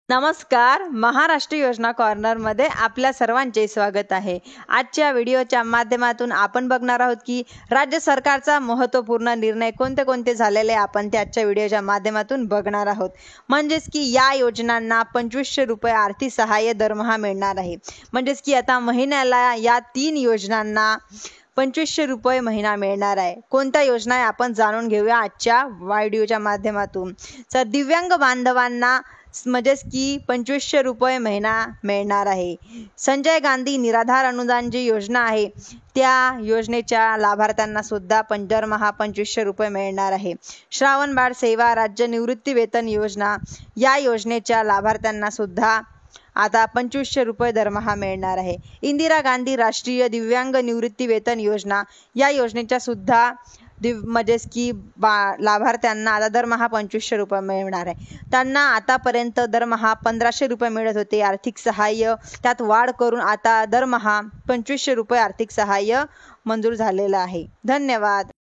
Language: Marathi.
नमस्कार. महाराष्ट्र योजना कॉर्नरमध्ये आपल्या सर्वांचे स्वागत आहे. आजच्या व्हिडिओच्या माध्यमातून आपण बघणार आहोत की राज्य सरकारचा महत्त्वपूर्ण निर्णय कोणते झालेले आपण ते आजच्या व्हिडिओच्या माध्यमातून बघणार आहोत. म्हणजेच की या योजनांना 2500 रुपये आर्थिक सहाय्य दरमहा मिळणार आहे. म्हणजेच की आता महिन्याला या 3 योजनांना 2500 रुपये महिना मिळणार आहे. कोणत्या योजना आहे आपण जाणून घेऊया आजच्या व्हिडिओच्या माध्यमातून. तर दिव्यांग बांधवांना म्हणजेच की 2500 रुपये महिना मिळणार आहे. संजय गांधी निराधार अनुदान जी योजना आहे त्या योजनेच्या लाभार्थ्यांना सुद्धा दरमहा 2500 रुपये मिळणार आहे. श्रावण बाळ सेवा राज्य निवृत्ती वेतन योजना या योजनेच्या लाभार्थ्यांना सुद्धा आता 2500 रुपये दरमहा मिळणार आहे. इंदिरा गांधी राष्ट्रीय दिव्यांग निवृत्ती वेतन योजना या योजनेच्या सुद्धा म्हणजेच की लाभार्थ्यांना आता दरमहा 2500 रुपये मिळणार आहे. त्यांना आतापर्यंत दरमहा 1500 रुपये मिळत होते आर्थिक सहाय्य, त्यात वाढ करून आता दरमहा 2500 रुपये आर्थिक सहाय्य मंजूर झालेलं आहे. धन्यवाद.